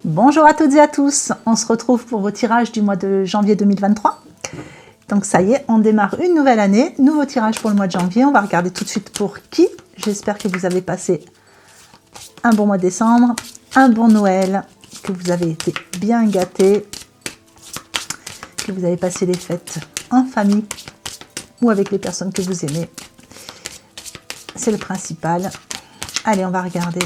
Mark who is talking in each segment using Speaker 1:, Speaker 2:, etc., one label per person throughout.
Speaker 1: Bonjour à toutes et à tous, on se retrouve pour vos tirages du mois de janvier 2023. Donc ça y est, on démarre une nouvelle année, nouveau tirage pour le mois de janvier. On va regarder tout de suite pour qui. J'espère que vous avez passé un bon mois de décembre, un bon Noël, que vous avez été bien gâtés, que vous avez passé les fêtes en famille ou avec les personnes que vous aimez. C'est le principal. Allez, on va regarder.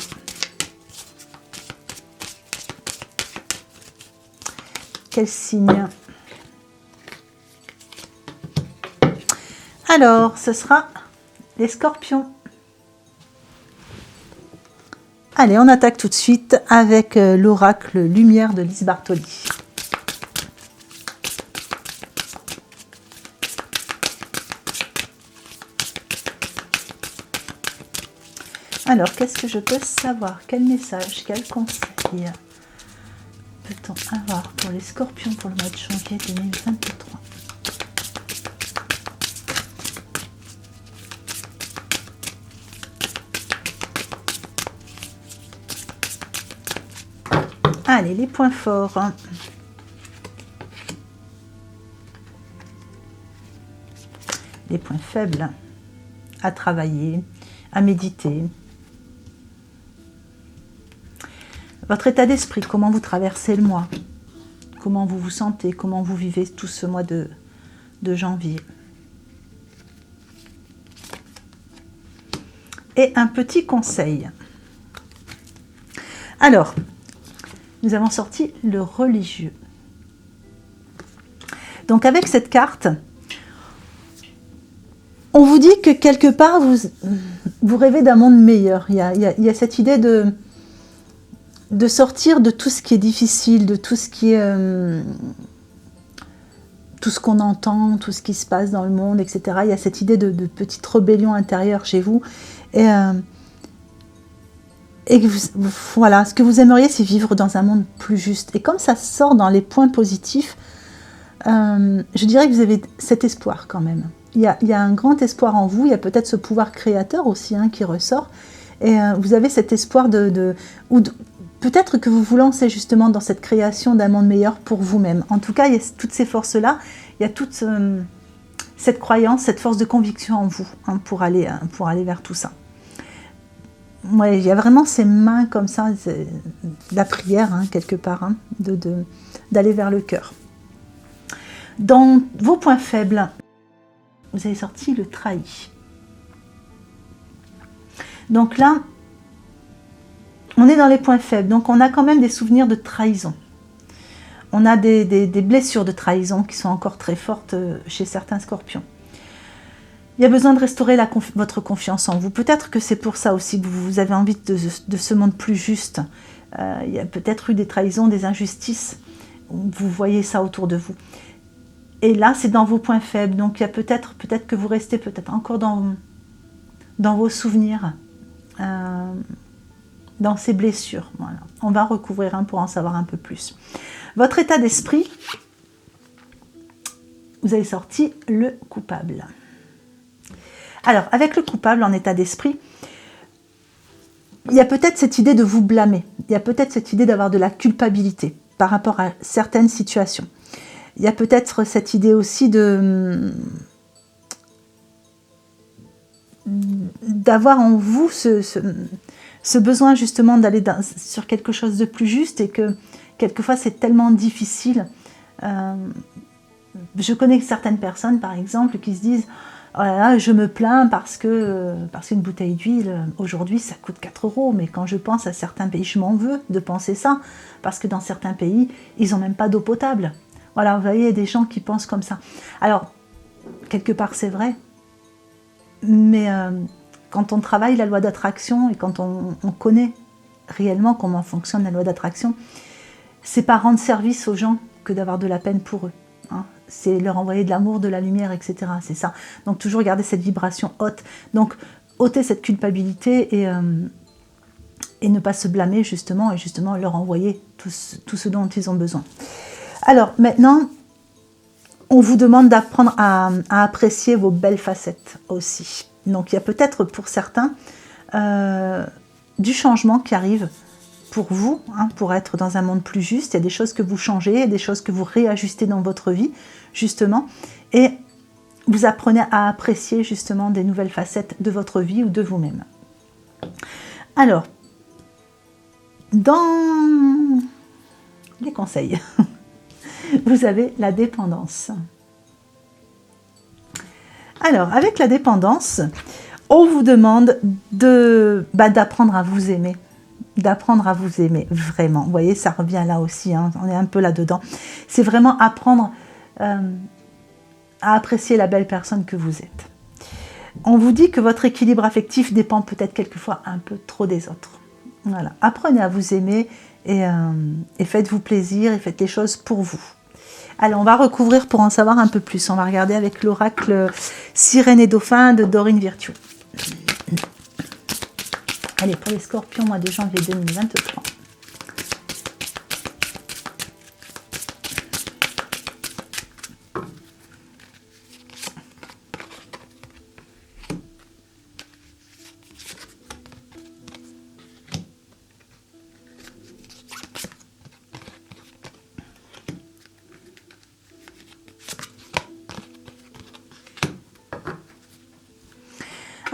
Speaker 1: Quel signe? Alors, ce sera les scorpions. Allez, on attaque tout de suite avec l'oracle Lumière de Lise Bartoli. Alors, qu'est-ce que je peux savoir? Quel message, quel conseil peut-on avoir pour les scorpions pour le mois de janvier 2023? Allez, les points forts. Les points faibles à travailler, à méditer. Votre état d'esprit, comment vous traversez le mois, comment vous vous sentez, comment vous vivez tout ce mois de janvier. Et un petit conseil. Alors, nous avons sorti le religieux. Donc avec cette carte, on vous dit que quelque part, vous rêvez d'un monde meilleur. Il y a cette idée de sortir de tout ce qui est difficile, de tout ce qui est tout ce qu'on entend, tout ce qui se passe dans le monde, etc. Il y a cette idée de petite rébellion intérieure chez vous. Et voilà, ce que vous aimeriez, c'est vivre dans un monde plus juste. Et comme ça sort dans les points positifs, je dirais que vous avez cet espoir quand même. Il y a un grand espoir en vous, il y a peut-être ce pouvoir créateur aussi qui ressort. Et vous avez cet espoir peut-être que vous vous lancez justement dans cette création d'un monde meilleur pour vous-même. En tout cas, il y a toutes ces forces-là, il y a toute cette croyance, cette force de conviction en vous pour aller vers tout ça. Ouais, il y a vraiment ces mains comme ça, la prière quelque part, d'aller vers le cœur. Dans vos points faibles, vous avez sorti le trahi. Donc là, on est dans les points faibles, donc on a quand même des souvenirs de trahison. On a des blessures de trahison qui sont encore très fortes chez certains scorpions. Il y a besoin de restaurer votre confiance en vous. Peut-être que c'est pour ça aussi que vous avez envie de ce monde plus juste. Il y a peut-être eu des trahisons, des injustices. Vous voyez ça autour de vous. Et là, c'est dans vos points faibles. Donc, il y a peut-être que vous restez peut-être encore dans vos souvenirs, dans ces blessures. Voilà. On va recouvrir pour en savoir un peu plus. Votre état d'esprit, vous avez sorti le coupable. Alors, avec le coupable en état d'esprit, il y a peut-être cette idée de vous blâmer. Il y a peut-être cette idée d'avoir de la culpabilité par rapport à certaines situations. Il y a peut-être cette idée aussi d'avoir en vous ce besoin justement d'aller sur quelque chose de plus juste et que quelquefois c'est tellement difficile. Je connais certaines personnes par exemple qui se disent « Oh là là, je me plains parce qu'une bouteille d'huile aujourd'hui ça coûte 4 €, mais quand je pense à certains pays, je m'en veux de penser ça parce que dans certains pays ils n'ont même pas d'eau potable. » Voilà, vous voyez, il y a des gens qui pensent comme ça. Alors, quelque part c'est vrai, mais quand on travaille la loi d'attraction et quand on connaît réellement comment fonctionne la loi d'attraction, c'est pas rendre service aux gens que d'avoir de la peine pour eux. C'est leur envoyer de l'amour, de la lumière, etc. C'est ça. Donc toujours garder cette vibration haute. Donc ôter cette culpabilité et ne pas se blâmer justement, et justement leur envoyer tout ce dont ils ont besoin. Alors maintenant, on vous demande d'apprendre à apprécier vos belles facettes aussi. Donc il y a peut-être pour certains du changement qui arrive pour vous, hein, pour être dans un monde plus juste. Il y a des choses que vous changez, il y a des choses que vous réajustez dans votre vie, justement. Et vous apprenez à apprécier justement des nouvelles facettes de votre vie ou de vous-même. Alors, dans les conseils, vous avez la dépendance. Alors, avec la dépendance, on vous demande d'apprendre à vous aimer. D'apprendre à vous aimer, vraiment. Vous voyez, ça revient là aussi, hein, on est un peu là-dedans. C'est vraiment apprendre à apprécier la belle personne que vous êtes. On vous dit que votre équilibre affectif dépend peut-être quelquefois un peu trop des autres. Voilà. Apprenez à vous aimer et faites-vous plaisir et faites les choses pour vous. Allez, on va recouvrir pour en savoir un peu plus. On va regarder avec l'oracle Sirène et Dauphin de Dorine Virtue. Allez, pour les scorpions, mois de janvier 2023.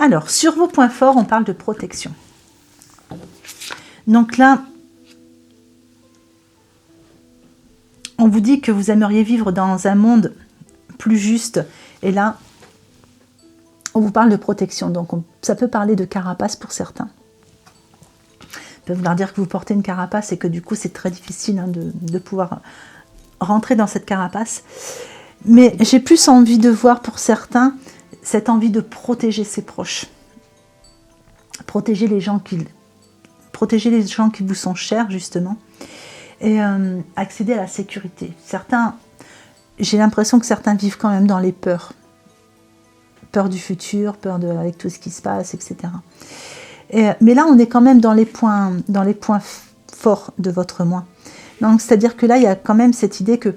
Speaker 1: Alors, sur vos points forts, on parle de protection. Donc là, on vous dit que vous aimeriez vivre dans un monde plus juste. Et là, on vous parle de protection. Donc, ça peut parler de carapace pour certains. Ça peut vouloir dire que vous portez une carapace et que du coup, c'est très difficile, hein, de pouvoir rentrer dans cette carapace. Mais j'ai plus envie de voir pour certains cette envie de protéger ses proches. Protéger les gens qui vous sont chers, justement. Et accéder à la sécurité. J'ai l'impression que certains vivent quand même dans les peurs. Peur du futur, avec tout ce qui se passe, etc. Mais là, on est quand même dans les points forts de votre moi. Donc, c'est-à-dire que là, il y a quand même cette idée que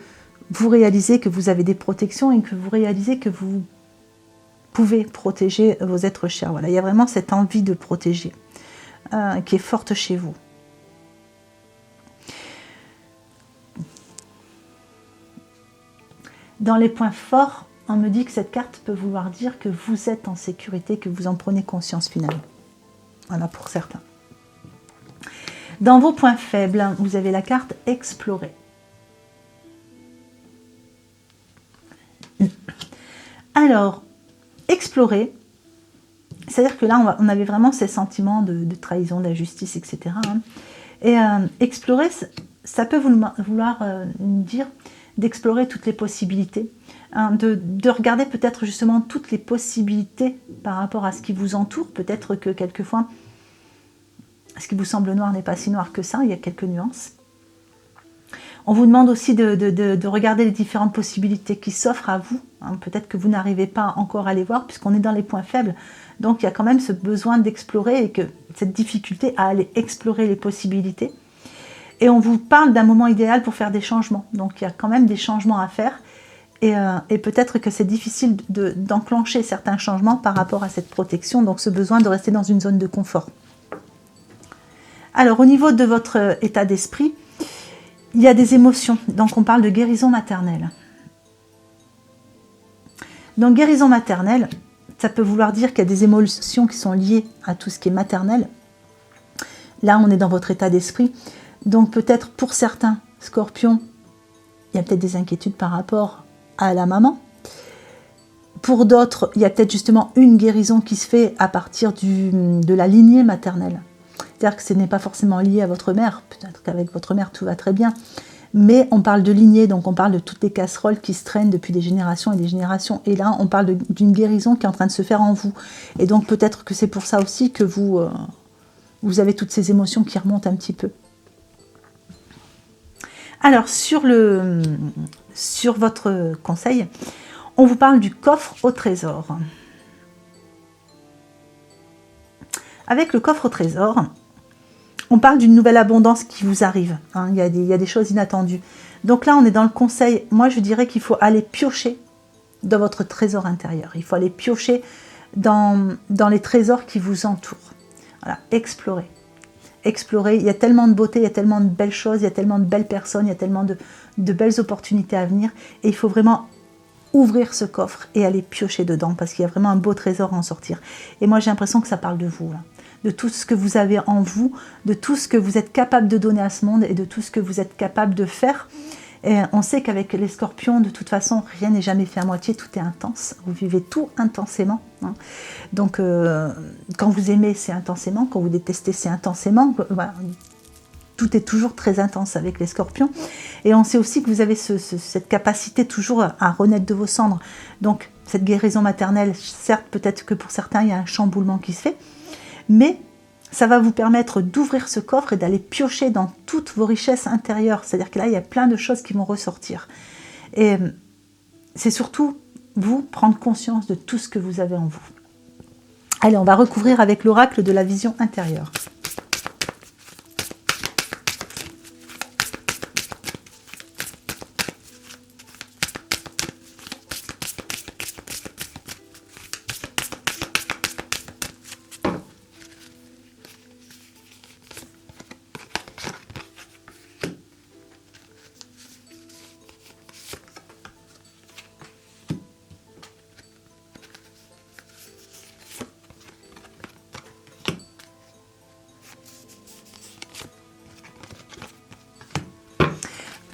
Speaker 1: vous réalisez que vous avez des protections et que vous réalisez que vous pouvez protéger vos êtres chers. Voilà, il y a vraiment cette envie de protéger qui est forte chez vous. Dans les points forts, on me dit que cette carte peut vouloir dire que vous êtes en sécurité, que vous en prenez conscience finalement. Voilà pour certains. Dans vos points faibles, vous avez la carte explorer. Alors, explorer, c'est-à-dire que là, on avait vraiment ces sentiments de trahison, d'injustice, etc. Hein. Et explorer, ça peut vouloir dire d'explorer toutes les possibilités, hein, de regarder peut-être justement toutes les possibilités par rapport à ce qui vous entoure. Peut-être que quelquefois, ce qui vous semble noir n'est pas si noir que ça, il y a quelques nuances. On vous demande aussi de regarder les différentes possibilités qui s'offrent à vous. Hein. Peut-être que vous n'arrivez pas encore à les voir puisqu'on est dans les points faibles. Donc il y a quand même ce besoin d'explorer et que cette difficulté à aller explorer les possibilités. Et on vous parle d'un moment idéal pour faire des changements. Donc il y a quand même des changements à faire. Et peut-être que c'est difficile d'enclencher certains changements par rapport à cette protection. Donc ce besoin de rester dans une zone de confort. Alors au niveau de votre état d'esprit, il y a des émotions, donc on parle de guérison maternelle. Donc guérison maternelle, ça peut vouloir dire qu'il y a des émotions qui sont liées à tout ce qui est maternel. Là, on est dans votre état d'esprit. Donc peut-être pour certains scorpions, il y a peut-être des inquiétudes par rapport à la maman. Pour d'autres, il y a peut-être justement une guérison qui se fait à partir de la lignée maternelle. C'est-à-dire que ce n'est pas forcément lié à votre mère, peut-être qu'avec votre mère tout va très bien, mais on parle de lignée, donc on parle de toutes les casseroles qui se traînent depuis des générations et des générations, et là on parle d'une guérison qui est en train de se faire en vous, et donc peut-être que c'est pour ça aussi que vous avez toutes ces émotions qui remontent un petit peu. Alors sur votre conseil, on vous parle du coffre au trésor. Avec le coffre au trésor, on parle d'une nouvelle abondance qui vous arrive. Hein, il y a des choses inattendues. Donc là, on est dans le conseil. Moi, je dirais qu'il faut aller piocher dans votre trésor intérieur. Il faut aller piocher dans les trésors qui vous entourent. Voilà, explorer. explorer. Il y a tellement de beauté, il y a tellement de belles choses, il y a tellement de belles personnes, il y a tellement de belles opportunités à venir. Et il faut vraiment ouvrir ce coffre et aller piocher dedans parce qu'il y a vraiment un beau trésor à en sortir. Et moi, j'ai l'impression que ça parle de vous, là. De tout ce que vous avez en vous, de tout ce que vous êtes capable de donner à ce monde et de tout ce que vous êtes capable de faire. Et on sait qu'avec les scorpions, de toute façon, rien n'est jamais fait à moitié, tout est intense. Vous vivez tout intensément. Hein. Donc, quand vous aimez, c'est intensément. Quand vous détestez, c'est intensément. Voilà. Tout est toujours très intense avec les scorpions. Et on sait aussi que vous avez cette capacité toujours à renaître de vos cendres. Donc, cette guérison maternelle, certes, peut-être que pour certains, il y a un chamboulement qui se fait. Mais ça va vous permettre d'ouvrir ce coffre et d'aller piocher dans toutes vos richesses intérieures. C'est-à-dire que là, il y a plein de choses qui vont ressortir. Et c'est surtout, vous, prendre conscience de tout ce que vous avez en vous. Allez, on va recouvrir avec l'oracle de la vision intérieure.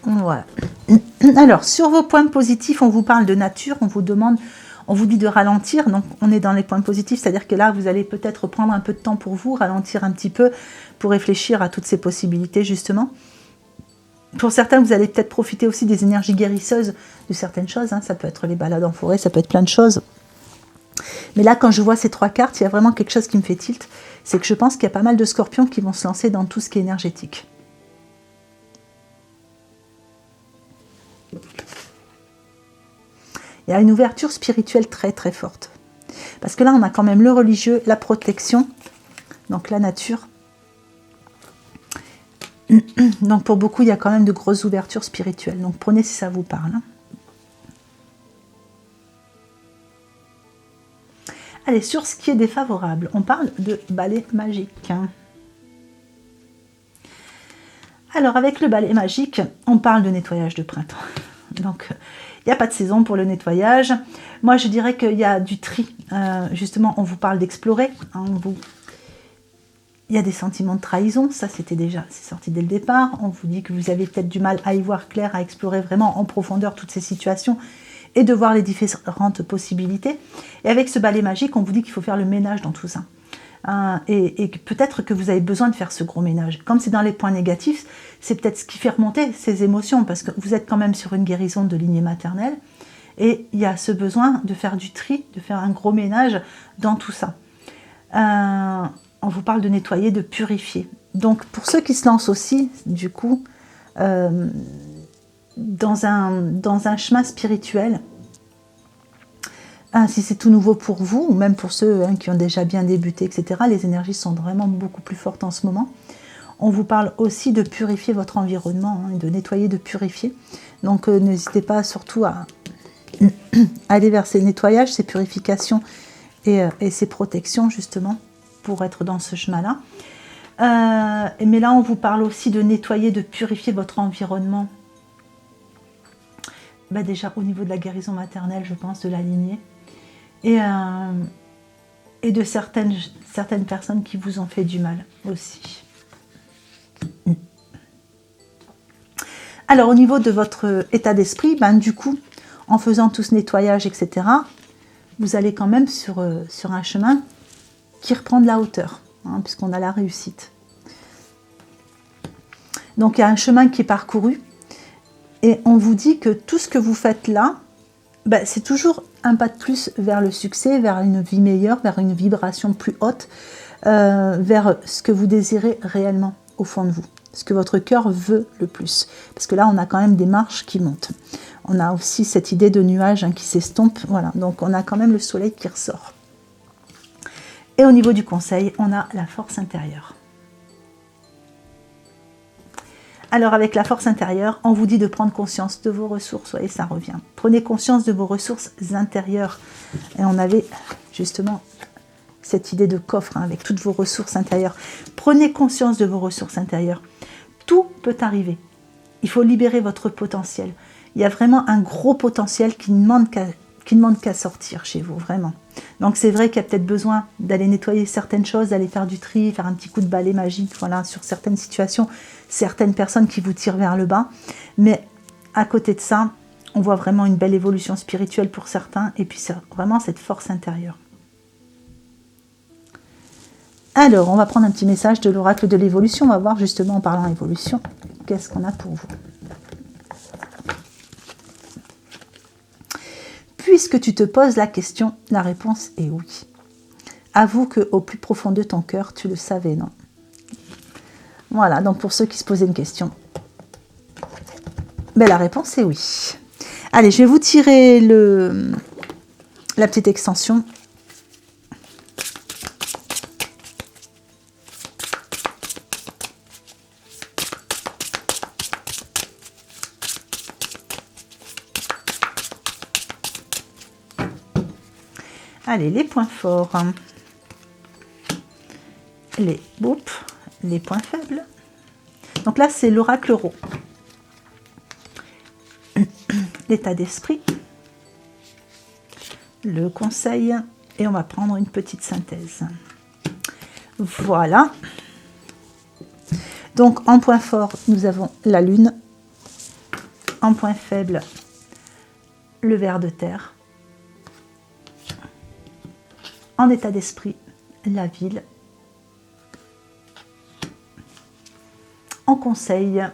Speaker 1: Voilà. Alors, sur vos points positifs, on vous parle de nature, on vous dit de ralentir. Donc, on est dans les points positifs, c'est-à-dire que là, vous allez peut-être prendre un peu de temps pour vous, ralentir un petit peu pour réfléchir à toutes ces possibilités, justement. Pour certains, vous allez peut-être profiter aussi des énergies guérisseuses de certaines choses. Hein. Ça peut être les balades en forêt, ça peut être plein de choses. Mais là, quand je vois ces 3 cartes, il y a vraiment quelque chose qui me fait tilt. C'est que je pense qu'il y a pas mal de scorpions qui vont se lancer dans tout ce qui est énergétique. Il y a une ouverture spirituelle très très forte. Parce que là, on a quand même le religieux, la protection, donc la nature. Donc pour beaucoup, il y a quand même de grosses ouvertures spirituelles. Donc prenez si ça vous parle. Allez, sur ce qui est défavorable, on parle de balai magique. Alors avec le balai magique, on parle de nettoyage de printemps. Donc il n'y a pas de saison pour le nettoyage. Moi, je dirais qu'il y a du tri. Justement, on vous parle d'explorer. Hein, il y a des sentiments de trahison. Ça, c'est sorti dès le départ. On vous dit que vous avez peut-être du mal à y voir clair, à explorer vraiment en profondeur toutes ces situations et de voir les différentes possibilités. Et avec ce balai magique, on vous dit qu'il faut faire le ménage dans tout ça. Et peut-être que vous avez besoin de faire ce gros ménage. Comme c'est dans les points négatifs, c'est peut-être ce qui fait remonter ces émotions, parce que vous êtes quand même sur une guérison de lignée maternelle, et il y a ce besoin de faire du tri, de faire un gros ménage dans tout ça. On vous parle de nettoyer, de purifier. Donc pour ceux qui se lancent aussi, du coup, dans un chemin spirituel, si c'est tout nouveau pour vous, ou même pour ceux qui ont déjà bien débuté, etc., les énergies sont vraiment beaucoup plus fortes en ce moment. On vous parle aussi de purifier votre environnement, de nettoyer, de purifier. Donc n'hésitez pas surtout à aller vers ces nettoyages, ces purifications et ces protections, justement, pour être dans ce chemin-là. Mais là, on vous parle aussi de nettoyer, de purifier votre environnement. Déjà au niveau de la guérison maternelle, je pense, de la lignée. Et de certaines personnes qui vous ont fait du mal aussi. Alors au niveau de votre état d'esprit, du coup, en faisant tout ce nettoyage, etc., vous allez quand même sur un chemin qui reprend de la hauteur, puisqu'on a la réussite. Donc il y a un chemin qui est parcouru, et on vous dit que tout ce que vous faites là, c'est toujours un pas de plus vers le succès, vers une vie meilleure, vers une vibration plus haute, vers ce que vous désirez réellement au fond de vous, ce que votre cœur veut le plus. Parce que là, on a quand même des marches qui montent. On a aussi cette idée de nuage qui s'estompe. Voilà, donc on a quand même le soleil qui ressort. Et au niveau du conseil, on a la force intérieure. Alors avec la force intérieure, on vous dit de prendre conscience de vos ressources, et ça revient. Prenez conscience de vos ressources intérieures. Et on avait justement cette idée de coffre, hein, avec toutes vos ressources intérieures. Prenez conscience de vos ressources intérieures. Tout peut arriver. Il faut libérer votre potentiel. Il y a vraiment un gros potentiel qui ne demande qu'à sortir chez vous, vraiment. Donc c'est vrai qu'il y a peut-être besoin d'aller nettoyer certaines choses, d'aller faire du tri, faire un petit coup de balai magique, voilà, sur certaines situations, certaines personnes qui vous tirent vers le bas. Mais à côté de ça, on voit vraiment une belle évolution spirituelle pour certains, et puis c'est vraiment cette force intérieure. Alors, on va prendre un petit message de l'oracle de l'évolution. On va voir justement en parlant évolution, qu'est-ce qu'on a pour vous. Puisque tu te poses la question, la réponse est oui. Avoue qu'au plus profond de ton cœur, tu le savais, non? Voilà, donc pour ceux qui se posaient une question, ben la réponse est oui. Allez, je vais vous tirer la petite extension. Allez, les points forts, les points faibles. Donc là, c'est l'oracle Rho. L'état d'esprit, le conseil, et on va prendre une petite synthèse. Voilà. Donc, en point fort, nous avons la lune. En point faible, le ver de terre. En état d'esprit, la ville. En conseil,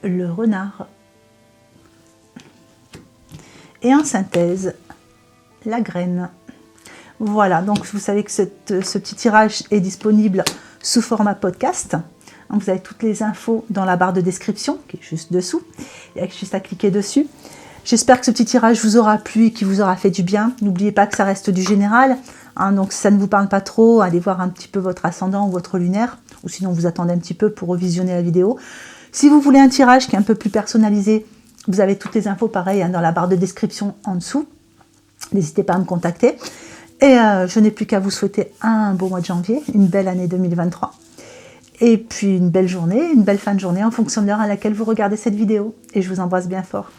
Speaker 1: le renard. Et en synthèse, la graine. Voilà, donc vous savez que ce petit tirage est disponible sous format podcast. Vous avez toutes les infos dans la barre de description, qui est juste dessous. Il y a juste à cliquer dessus. J'espère que ce petit tirage vous aura plu et qu'il vous aura fait du bien. N'oubliez pas que ça reste du général. Donc si ça ne vous parle pas trop, allez voir un petit peu votre ascendant ou votre lunaire. Ou sinon vous attendez un petit peu pour revisionner la vidéo. Si vous voulez un tirage qui est un peu plus personnalisé, vous avez toutes les infos pareil dans la barre de description en dessous. N'hésitez pas à me contacter. Et je n'ai plus qu'à vous souhaiter un beau mois de janvier, une belle année 2023. Et puis une belle journée, une belle fin de journée en fonction de l'heure à laquelle vous regardez cette vidéo. Et je vous embrasse bien fort.